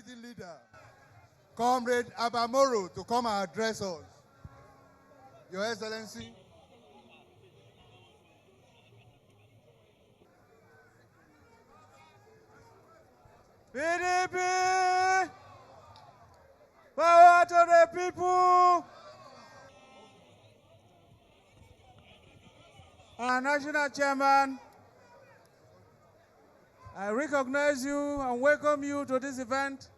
leading leader, Comrade Abamoro, to come and address us. Your Excellency. PDP! Power to the people! Our national chairman, I recognize you and welcome you to this event.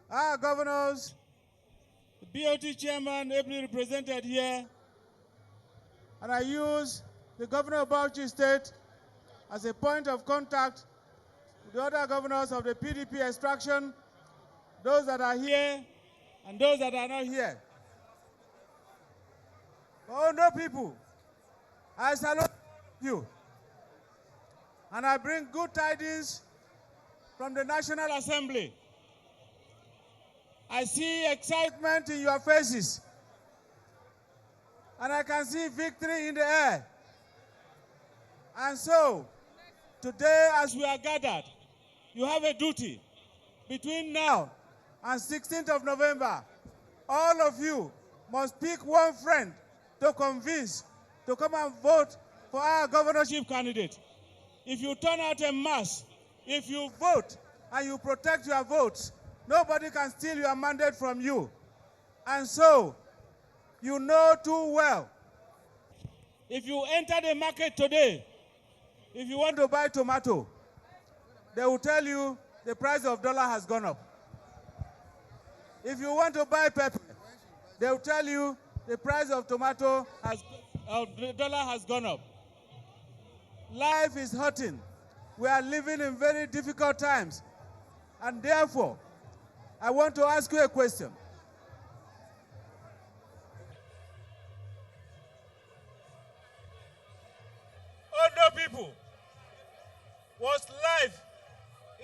Our governors, the BOT chairman ably represented here, and I use the governor of Bauchi State as a point of contact with the other governors of the PDP extraction, those that are here and those that are not here. Oh no, people, I salute you. And I bring good tidings from the National Assembly. I see excitement in your faces. And I can see victory in the air. And so, today as we are gathered, you have a duty between now and 16th of November. All of you must pick one friend to convince to come and vote for our governorship candidate. If you turn out en masse, if you vote and you protect your votes, nobody can steal your mandate from you. And so, you know too well, if you enter the market today, if you want to buy tomato, they will tell you the price of dollar has gone up. If you want to buy pepper, they will tell you the price of tomato the dollar has gone up. Life is hurting. We are living in very difficult times. And therefore, I want to ask you a question. Ondo people,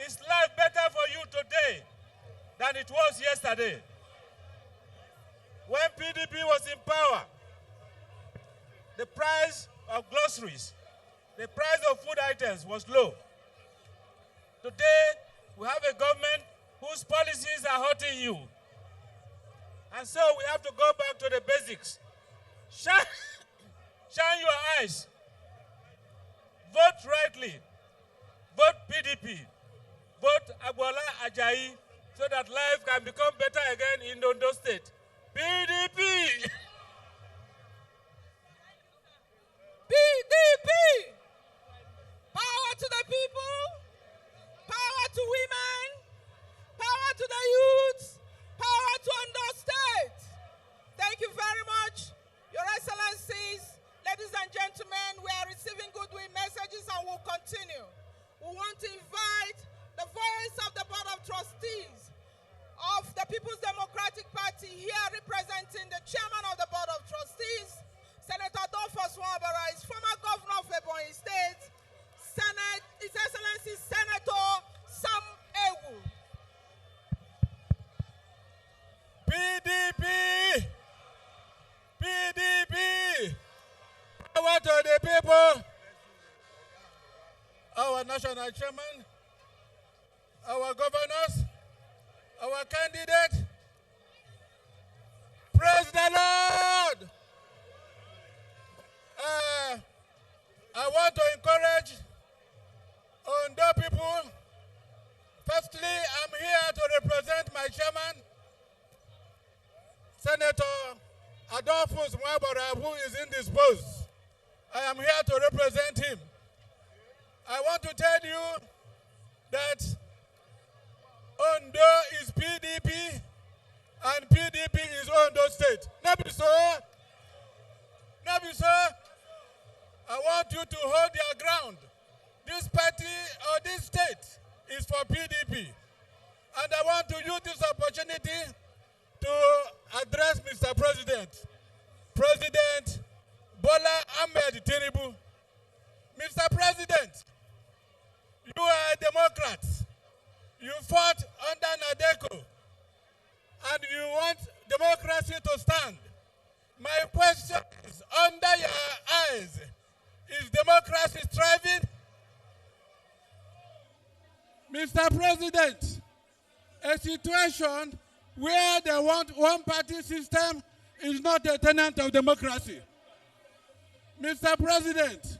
is life better for you today than it was yesterday? When PDP was in power, the price of groceries, the price of food items was low. Today, we have a government whose policies are hurting you. And so we have to go back to the basics. Shine your eyes. Vote rightly. Vote PDP. Vote Agboola Ajayi so that life can become better again in Ondo State. PDP! PDP! Power to the people, power to women, power to the youths, power to Ondo State. Thank you very much. Your Excellencies, ladies and gentlemen, we are receiving goodwill messages and will continue. We want to invite the voice of the Board of Trustees of the People's Democratic Party here representing the chairman of the Board of Trustees, Senator Dolphus Wabara, is former governor of Ebonyi State, His Excellency Senator Sam Ewu. PDP! PDP! Power to the people! Our national chairman, our governors, our candidate, praise the Lord! I want to encourage Ondo people. Firstly, I'm here to represent my chairman, Senator Adolphus Mwabara, who is indisposed. I am here to represent him. I want to tell you that Ondo is PDP and PDP is Ondo State. Nabi so? Nabi so? I want you to hold your ground. This party or this state is for PDP. And I want to use this opportunity to address Mr. President. President Bola Ahmed Tinubu. Mr. President, you are a Democrat. You fought under Nadeko. And you want democracy to stand. My question is, under your eyes, is democracy thriving? Mr. President, A situation where they want one-party system is not a tenet of democracy. Mr. President,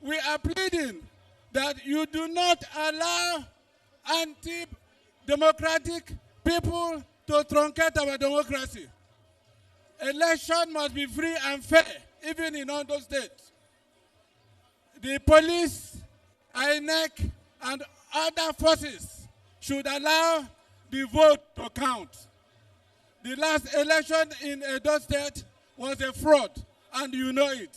we are pleading that you do not allow anti-democratic people to truncate our democracy. Election must be free and fair, even in Ondo State. The police, INEC, and other forces should allow the vote to count. The last election in Edo State was a fraud, and you know it.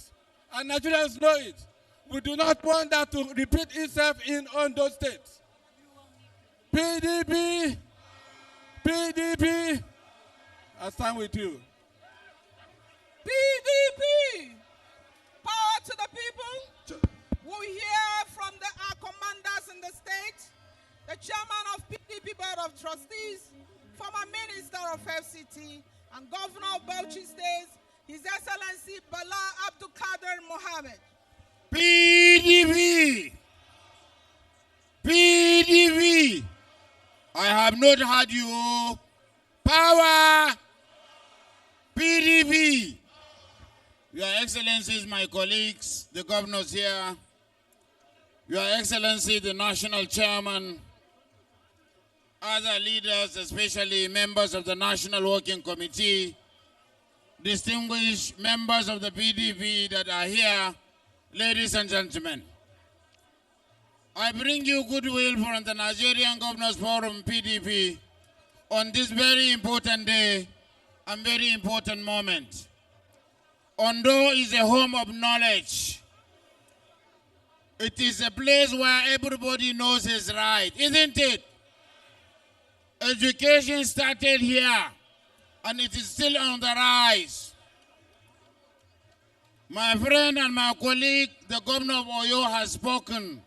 And Nigerians know it. We do not want that to repeat itself in Ondo State. PDP, PDP, I stand with you. PDP, power to the people. We hear from our commanders in the state, the chairman of PDP Board of Trustees, former Minister of FCT, and Governor of Bauchi State, His Excellency Bala Abdul Kader Mohammed. PDP, PDP, I have not heard you. Power, PDP. Your Excellencies, my colleagues, the governors here, Your Excellency, the National Chairman, other leaders, especially members of the National Working Committee, distinguished members of the PDP that are here, ladies and gentlemen. I bring you goodwill from the Nigerian Governors Forum, PDP, on this very important day and very important moment. Ondo is a home of knowledge. It is a place where everybody knows his right, isn't it? Education started here, and it is still on the rise. My friend and my colleague, the Governor of Oyo, has spoken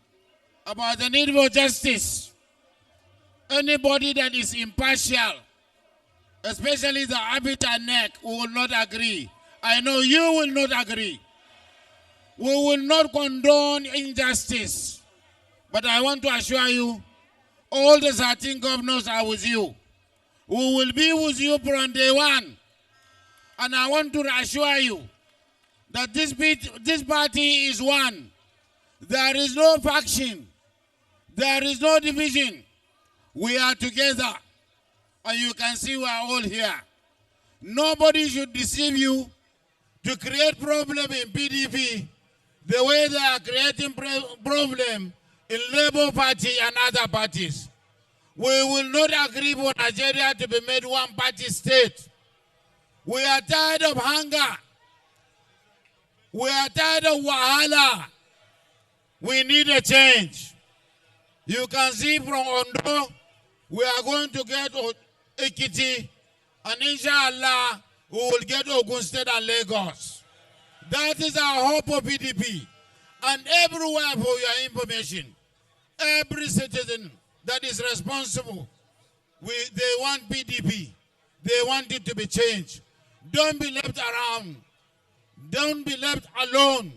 about the need for justice. Anybody that is impartial, especially the Abita neck, will not agree. I know you will not agree. We will not condone injustice. But I want to assure you, all the 13 governors are with you. We will be with you from day one. And I want to assure you that this party is one. There is no faction. There is no division. We are together. And you can see we are all here. Nobody should deceive you to create problem in PDP the way they are creating problem in Labour Party and other parties. We will not agree for Nigeria to be made one-party state. We are tired of hunger. We are tired of wahala. We need a change. You can see from Ondo, we are going to get Ekiti, and inshallah, we will get Ogun State and Lagos. That is our hope for PDP. And everywhere, for your information, every citizen that is responsible, they want PDP. They want it to be changed. Don't be left around. Don't be left alone.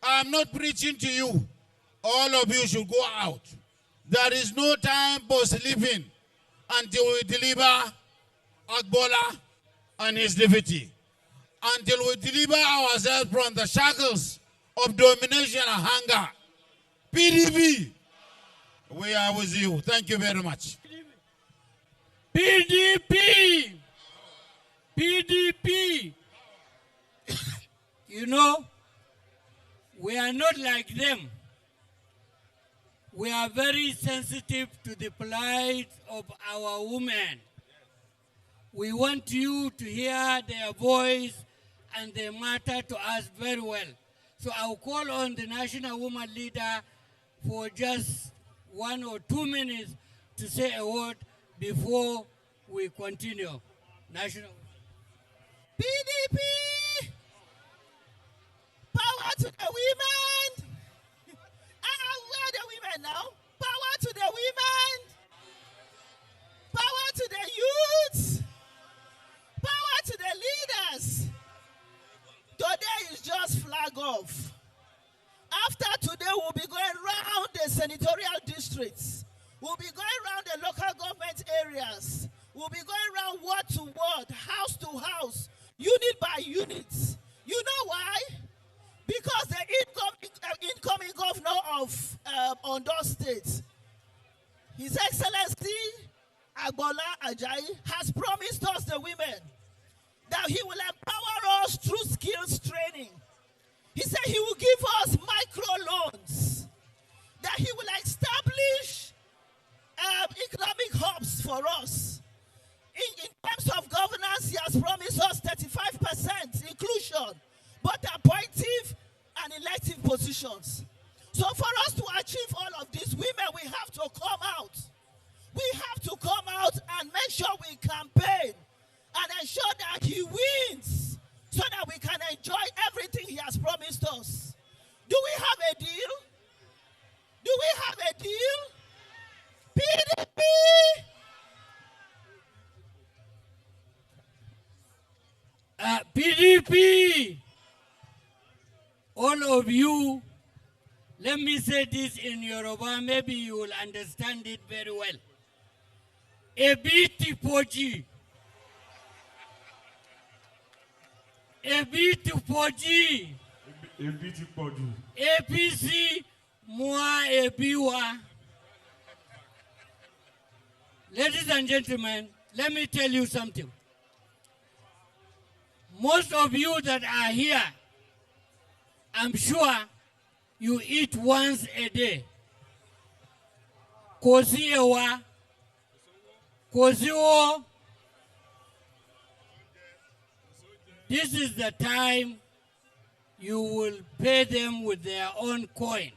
I'm not preaching to you. All of you should go out. There is no time for sleeping until we deliver Agboola and his deputy. Until we deliver ourselves from the shackles of domination and hunger. PDP, we are with you. Thank you very much. PDP! PDP! You know, we are not like them. We are very sensitive to the plight of our women. We want you to hear their voice and they matter to us very well. So I'll call on the National Woman Leader for just 1 or 2 minutes to say a word before we continue. National PDP! Power to the women! Where are the women now? Power to the women! Power to the youths! Power to the leaders! Today is just flag off. After today, we'll be going around the senatorial districts. We'll be going around the local government areas. We'll be going around ward to ward, house to house, unit by unit. You know why? Because the incoming governor of Ondo State, His Excellency Agboola Ajayi, has promised us, the women, that he will empower us through skills training. He said he will give us microloans, that he will establish economic hubs for us. In terms of governance, he has promised us 35% inclusion, both appointive and elective positions. So for us to achieve all of this, women, we have to come out. We have to come out and make sure we campaign and ensure that he wins so that we can enjoy everything he has promised us. Do we have a deal? Do we have a deal? PDP! PDP! All of you, let me say this in Yoruba, maybe you will understand it very well. Ebiti poji. Ebiti poji. Ebiti poji. APC mua ebiwa. Ladies and gentlemen, let me tell you something. Most of you that are here, I'm sure you eat once a day. Kosi ewa, kosi o. This is the time you will pay them with their own coin.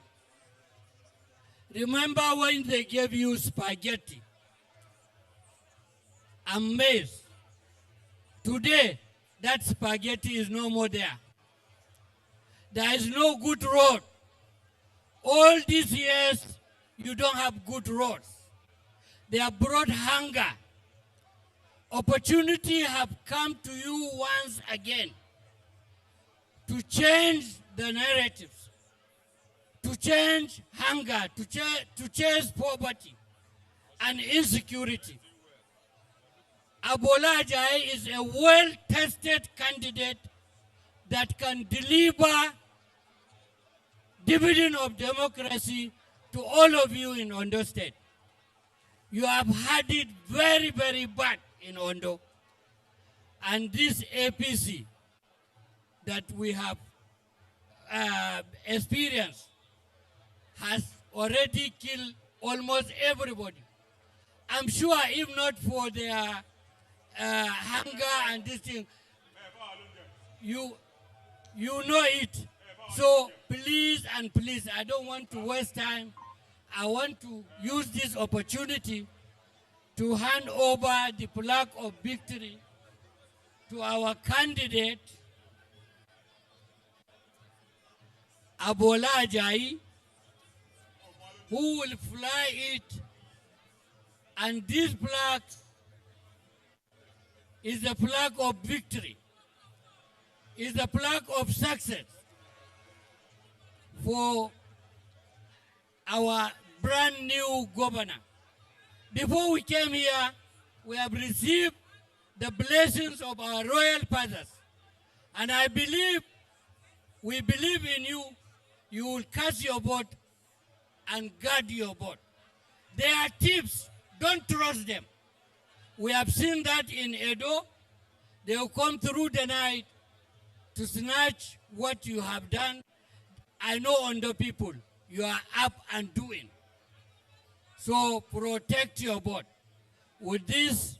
Remember when they gave you spaghetti and maize? Today, that spaghetti is no more there. There is no good road. All these years, you don't have good roads. They have brought hunger. Opportunity have come to you once again to change the narratives, to change hunger, to chase poverty and insecurity. Agboola Ajayi is a well-tested candidate that can deliver dividend of democracy to all of you in Ondo State. You have had it very, very bad in Ondo. And this APC that we have experienced has already killed almost everybody. I'm sure if not for their hunger and this thing, you know it. So please and please, I don't want to waste time. I want to use this opportunity to hand over the plaque of victory to our candidate, Agboola Ajayi, who will fly it. And this plaque is the plaque of victory, is the plaque of success for our brand new governor. Before we came here, we have received the blessings of our royal fathers. And I believe, we believe in you, you will cast your vote and guard your vote. They are thieves, don't trust them. We have seen that in Edo. They will come through the night to snatch what you have done. I know Ondo people, you are up and doing. So protect your vote. With this,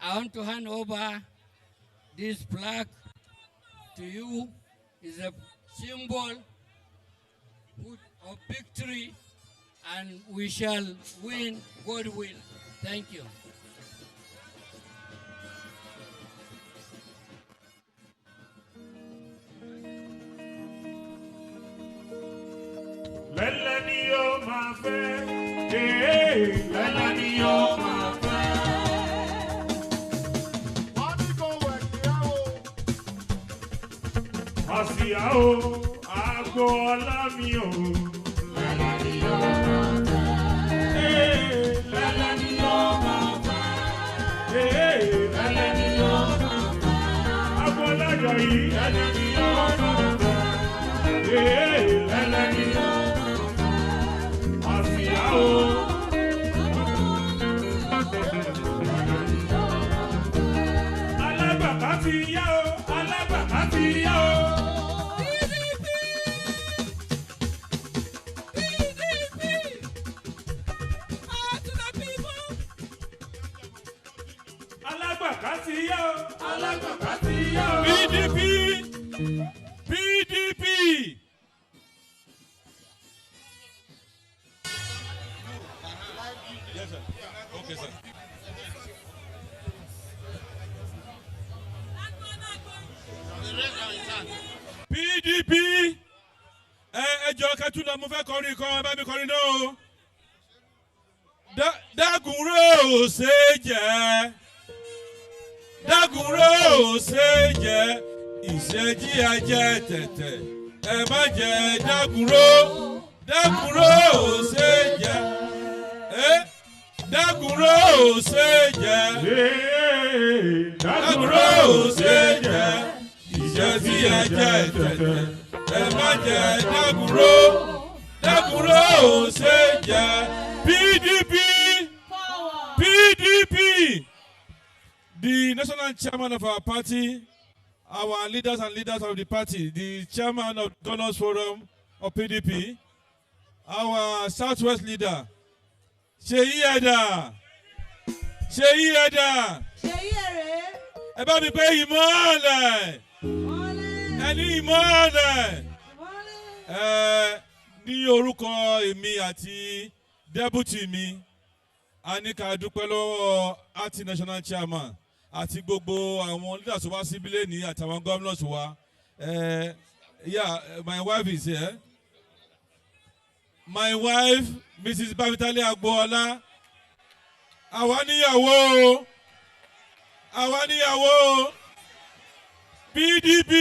I want to hand over this plaque to you. It's a symbol of victory, and we shall win, God will. Thank you. Lẹ́lẹ́ni yóò máa fẹ́, lẹ́lẹ́ni yóò máa fẹ́. Wọ́n ní kò wẹ̀ kíyàwó. Àsìyàwó Agboola mi o. Lẹ́lẹ́ni yóò máa fẹ́. yìí ẹlẹ́ni yóò máa fẹ́. Ẹlẹ́ni àsíá o. Alágbàká ti yá o, alágbàká ti yá o. PDP! PDP! Yes, sir. Okay, sir. PDP! Ẹjọ́ kẹtùnà mo fẹ́ kọrin kan, ẹ bá mi kọrin náà o. Dágùnrò ṣe jẹ́. Dágùnrò ṣe jẹ́ ìṣẹ́jí ajẹ́ tẹ̀tẹ̀ ẹ má jẹ́ dágùnrò ṣe jẹ́ dágùnrò ṣe jẹ́ dágùnrò ṣe jẹ́ ìṣẹ́jí ajẹ́ tẹ̀tẹ̀ ẹ má jẹ́ dágùnrò ṣe jẹ́ PDP PDP. The national chairman of our party, our leaders and leaders of the party, the chairman of Governors Forum of PDP, our Southwest leader, Seyi Eda. Ẹ bá mi pé ìmọ́lẹ̀. Ẹni ìmọ́lẹ̀. Ní orúkọ èmi àti deputy mi, a ní ká dúpẹ́ lọ́wọ́ àti national chairman. Àti gbogbo àwọn leaders wa síbílẹ̀ ní àtàwọn governors wa. Yeah, my wife is here. My wife, Mrs. Bavitali Agboola. Àwa níyàwó. PDP.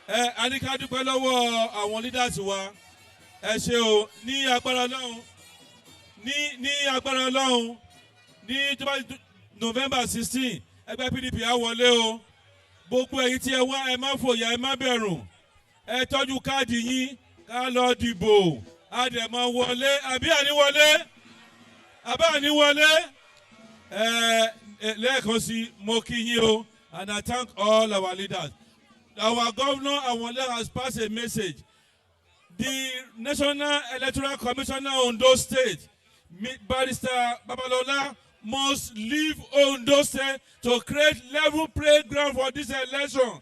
A ní ká dúpẹ́ lọ́wọ́ àwọn leaders wa. Ẹ ṣé o, ní agbára Ọlọ́run. Ní agbára Ọlọ́run. Ní November 16, ẹgbẹ́ PDP á wọlé o. Gbogbo ẹ̀yin tí ẹ wá ẹ má fòyà ẹ má bẹ̀rù. Ẹ tọ́jú káàdì yín ká lọ dìbò. A dẹ̀ máa wọlé àbí àní wọlé. Lẹ́ẹ̀kan sí mo kí yín o, and I thank all our leaders. Our governor Awole has passed a message. The National Electoral Commissioner Ondo State, Barrister Babalola, must leave Ondo State to create level playground for this election.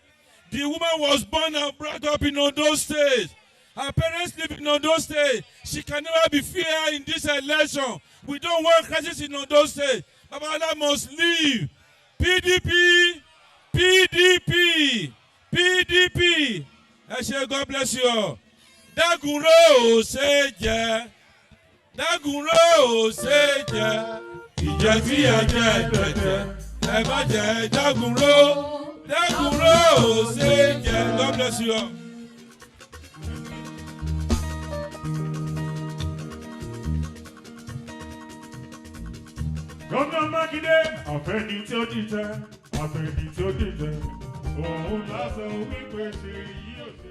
The woman was born and brought up in Ondo State. Her parents live in Ondo State. She can never be fair in this election. We don't want crisis in Ondo State. Babalola must leave. PDP. I say God bless you all. Dágùnrò ṣe jẹ́. Ìjẹ́ tí ẹ jẹ́ tẹ̀tẹ̀, ẹ má jẹ́ dágùnrò ṣe jẹ́. God bless you all. Gómìnà Mákindé, àfẹ́ni tí ó dìtẹ̀, òun lásán wípé ṣe yí òṣèlú.